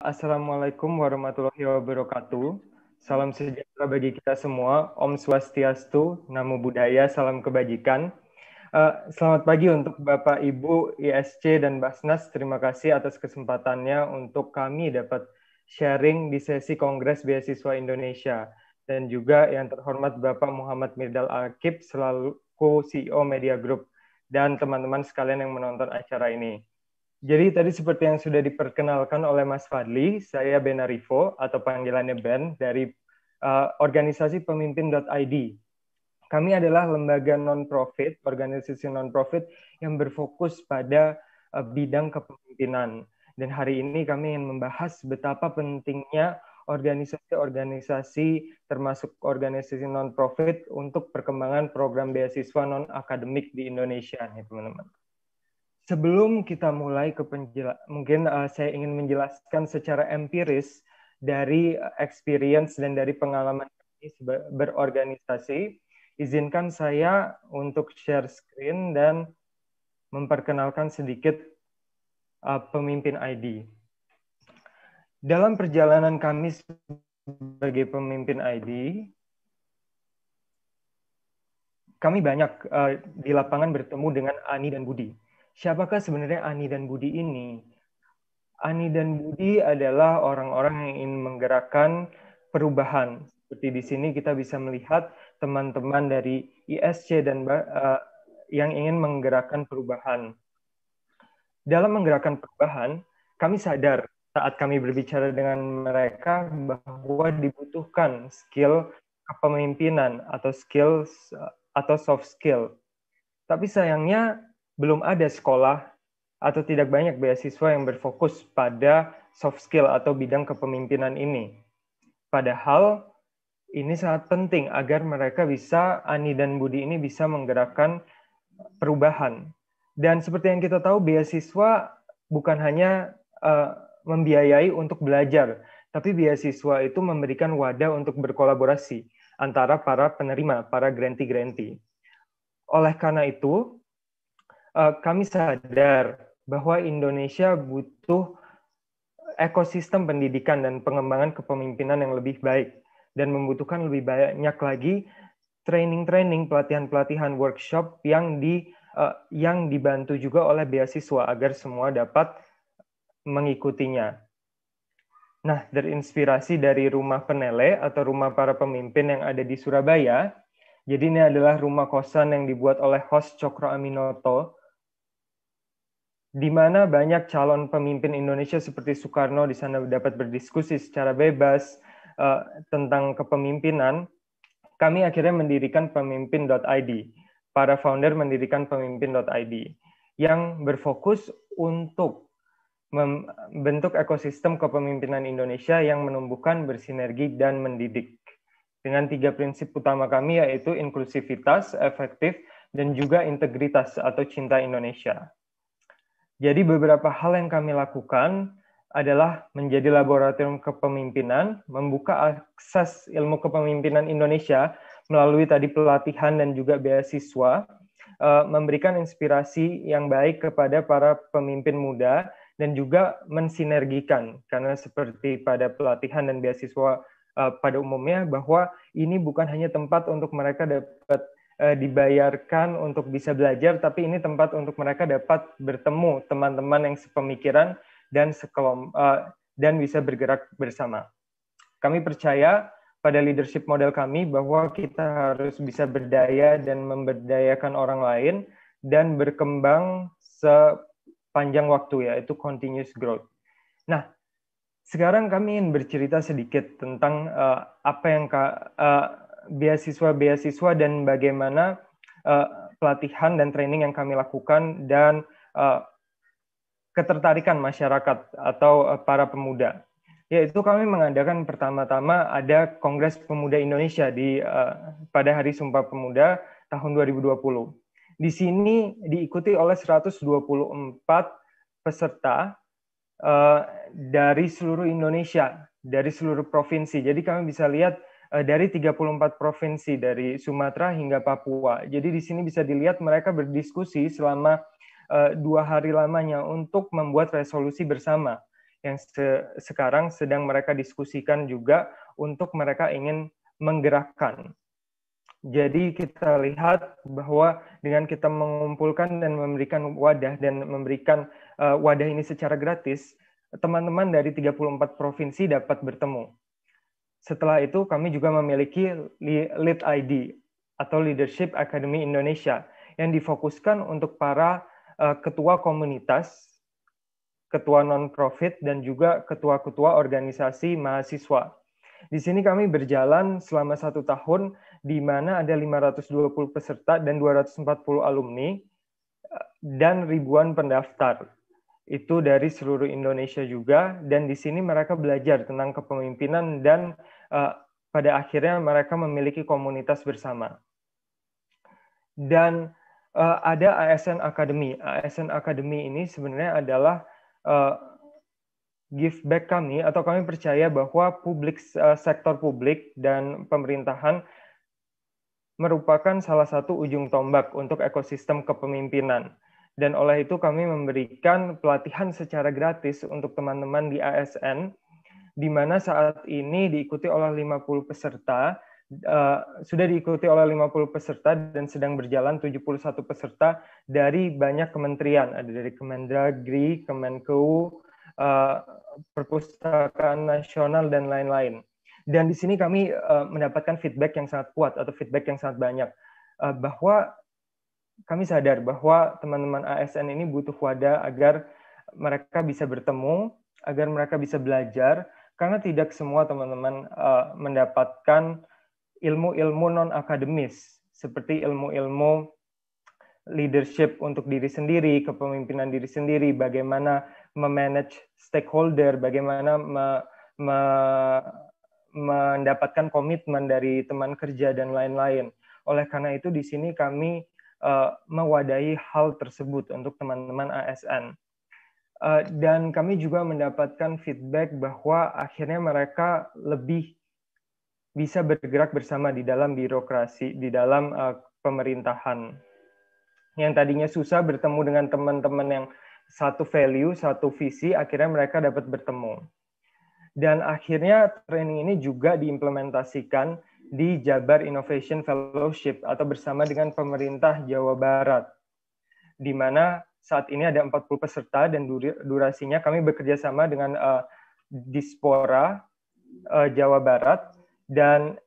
Assalamualaikum warahmatullahi wabarakatuh. Salam sejahtera bagi kita semua. Om Swastiastu, Namo Buddhaya, salam kebajikan. Selamat pagi untuk Bapak Ibu ISC dan Basnas. Terima kasih atas kesempatannya untuk kami dapat sharing di sesi Kongres Beasiswa Indonesia. Dan juga yang terhormat Bapak Muhammad Mirdal Akib selaku CEO Media Group dan teman-teman sekalian yang menonton acara ini. Jadi tadi seperti yang sudah diperkenalkan oleh Mas Fadli, saya Ben Arifo atau panggilannya Ben dari organisasi pemimpin.id. Kami adalah lembaga non-profit, organisasi non-profit yang berfokus pada bidang kepemimpinan. Dan hari ini kami ingin membahas betapa pentingnya organisasi-organisasi termasuk organisasi non-profit untuk perkembangan program beasiswa non-akademik di Indonesia, nih teman-teman. Sebelum kita mulai ke mungkin saya ingin menjelaskan secara empiris dari experience dan dari pengalaman kami berorganisasi. Izinkan saya untuk share screen dan memperkenalkan sedikit pemimpin ID. Dalam perjalanan kami sebagai pemimpin ID, kami banyak di lapangan bertemu dengan Ani dan Budi. Siapakah sebenarnya Ani dan Budi ini? Ani dan Budi adalah orang-orang yang ingin menggerakkan perubahan. Seperti di sini kita bisa melihat teman-teman dari ISC dan yang ingin menggerakkan perubahan. Dalam menggerakkan perubahan, kami sadar saat kami berbicara dengan mereka bahwa dibutuhkan skill kepemimpinan atau skills atau soft skill. Tapi sayangnya belum ada sekolah atau tidak banyak beasiswa yang berfokus pada soft skill atau bidang kepemimpinan ini. Padahal ini sangat penting agar mereka bisa, Ani dan Budi ini bisa menggerakkan perubahan. Dan seperti yang kita tahu, beasiswa bukan hanya membiayai untuk belajar, tapi beasiswa itu memberikan wadah untuk berkolaborasi antara para penerima, para grantee-grantee. Oleh karena itu, kami sadar bahwa Indonesia butuh ekosistem pendidikan dan pengembangan kepemimpinan yang lebih baik dan membutuhkan lebih banyak lagi training-training, pelatihan-pelatihan, workshop yang dibantu juga oleh beasiswa agar semua dapat mengikutinya. Nah, terinspirasi dari Rumah Penele atau Rumah Para Pemimpin yang ada di Surabaya. Jadi ini adalah rumah kosan yang dibuat oleh host Cokro Aminoto, di mana banyak calon pemimpin Indonesia seperti Soekarno di sana dapat berdiskusi secara bebas tentang kepemimpinan. Kami akhirnya mendirikan pemimpin.id. Para founder mendirikan pemimpin.id yang berfokus untuk membentuk ekosistem kepemimpinan Indonesia yang menumbuhkan, bersinergi, dan mendidik. Dengan 3 prinsip utama kami, yaitu inklusivitas, efektif, dan juga integritas atau cinta Indonesia. Jadi beberapa hal yang kami lakukan adalah menjadi laboratorium kepemimpinan, membuka akses ilmu kepemimpinan Indonesia melalui tadi pelatihan dan juga beasiswa, memberikan inspirasi yang baik kepada para pemimpin muda, dan juga mensinergikan, karena seperti pada pelatihan dan beasiswa pada umumnya, bahwa ini bukan hanya tempat untuk mereka dapat dibayarkan untuk bisa belajar, tapi ini tempat untuk mereka dapat bertemu teman-teman yang sepemikiran dan dan bisa bergerak bersama. Kami percaya pada leadership model kami bahwa kita harus bisa berdaya dan memberdayakan orang lain dan berkembang sepanjang waktu, yaitu continuous growth. Nah, sekarang kami ingin bercerita sedikit tentang apa yang beasiswa dan bagaimana pelatihan dan training yang kami lakukan dan ketertarikan masyarakat atau para pemuda. Yaitu kami mengadakan pertama-tama ada Kongres Pemuda Indonesia pada Hari Sumpah Pemuda tahun 2020. Di sini diikuti oleh 124 peserta dari seluruh Indonesia, dari seluruh provinsi. Jadi kami bisa lihat dari 34 provinsi dari Sumatera hingga Papua. Jadi di sini bisa dilihat mereka berdiskusi selama 2 hari lamanya untuk membuat resolusi bersama yang sekarang sedang mereka diskusikan juga untuk mereka ingin menggerakkan. Jadi kita lihat bahwa dengan kita mengumpulkan dan memberikan wadah dan memberikan wadah ini secara gratis, teman-teman dari 34 provinsi dapat bertemu. Setelah itu kami juga memiliki Lead ID atau Leadership Academy Indonesia yang difokuskan untuk para ketua komunitas, ketua non-profit, dan juga ketua-ketua organisasi mahasiswa. Di sini kami berjalan selama 1 tahun, di mana ada 520 peserta dan 240 alumni, dan ribuan pendaftar. Itu dari seluruh Indonesia juga, dan di sini mereka belajar tentang kepemimpinan, dan pada akhirnya mereka memiliki komunitas bersama. Dan ada ASN Academy. ASN Academy ini sebenarnya adalah give back kami, atau kami percaya bahwa sektor publik dan pemerintahan merupakan salah satu ujung tombak untuk ekosistem kepemimpinan. Dan oleh itu kami memberikan pelatihan secara gratis untuk teman-teman di ASN, di mana saat ini diikuti oleh 50 peserta, sudah diikuti oleh 50 peserta dan sedang berjalan 71 peserta dari banyak kementerian, ada dari Kemendagri, Kemenku, Perpustakaan Nasional, dan lain-lain. Dan di sini kami mendapatkan feedback yang sangat kuat atau feedback yang sangat banyak, bahwa kami sadar bahwa teman-teman ASN ini butuh wadah agar mereka bisa bertemu, agar mereka bisa belajar, karena tidak semua teman-teman mendapatkan ilmu-ilmu non-akademis, seperti ilmu-ilmu leadership untuk diri sendiri, kepemimpinan diri sendiri, bagaimana memanage stakeholder, bagaimana mendapatkan komitmen dari teman kerja, dan lain-lain. Oleh karena itu, di sini kami mewadahi hal tersebut untuk teman-teman ASN. Dan kami juga mendapatkan feedback bahwa akhirnya mereka lebih bisa bergerak bersama di dalam birokrasi, di dalam pemerintahan. Yang tadinya susah bertemu dengan teman-teman yang satu value, satu visi, akhirnya mereka dapat bertemu. Dan akhirnya training ini juga diimplementasikan di Jabar Innovation Fellowship atau bersama dengan pemerintah Jawa Barat, di mana saat ini ada 40 peserta dan durasinya kami bekerja sama dengan Dispora Jawa Barat, dan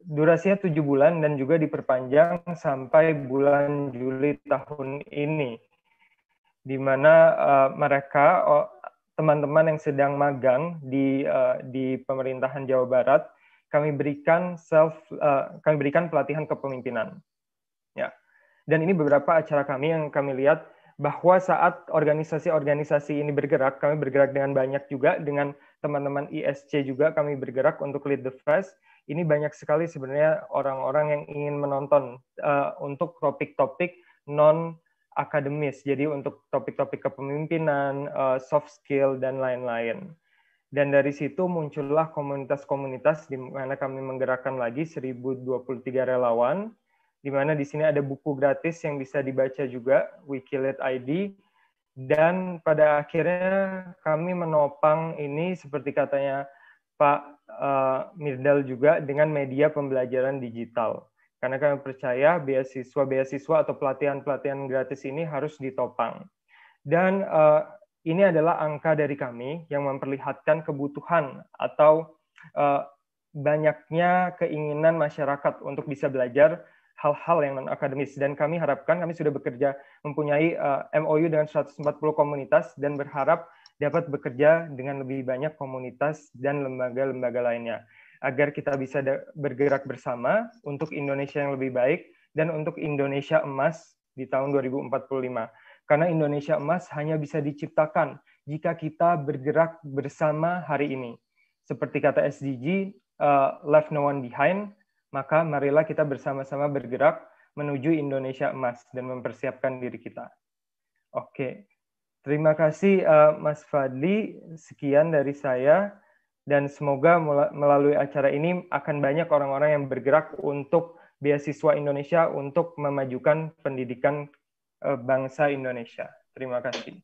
durasinya 7 bulan dan juga diperpanjang sampai bulan Juli tahun ini, di mana mereka teman-teman yang sedang magang di pemerintahan Jawa Barat, kami berikan pelatihan kepemimpinan. Ya. Dan ini beberapa acara kami yang kami lihat bahwa saat organisasi-organisasi ini bergerak, kami bergerak dengan banyak juga, dengan teman-teman ISC juga kami bergerak untuk Lead the Fest. Ini banyak sekali sebenarnya orang-orang yang ingin menonton untuk topik-topik non-akademis, jadi untuk topik-topik kepemimpinan, soft skill, dan lain-lain. Dan dari situ muncullah komunitas-komunitas di mana kami menggerakkan lagi 1023 relawan, di mana di sini ada buku gratis yang bisa dibaca juga, Wikilead ID, dan pada akhirnya kami menopang ini seperti katanya Pak Mirdal juga dengan media pembelajaran digital. Karena kami percaya beasiswa-beasiswa atau pelatihan-pelatihan gratis ini harus ditopang. Dan ini adalah angka dari kami yang memperlihatkan kebutuhan atau banyaknya keinginan masyarakat untuk bisa belajar hal-hal yang non-akademis. Dan kami harapkan, kami sudah bekerja mempunyai MOU dengan 140 komunitas dan berharap dapat bekerja dengan lebih banyak komunitas dan lembaga-lembaga lainnya, agar kita bisa bergerak bersama untuk Indonesia yang lebih baik dan untuk Indonesia emas di tahun 2045. Karena Indonesia emas hanya bisa diciptakan jika kita bergerak bersama hari ini. Seperti kata SDG, left no one behind, maka marilah kita bersama-sama bergerak menuju Indonesia emas dan mempersiapkan diri kita. Oke, terima kasih Mas Fadli, sekian dari saya, dan semoga melalui acara ini akan banyak orang-orang yang bergerak untuk beasiswa Indonesia untuk memajukan pendidikan bangsa Indonesia. Terima kasih.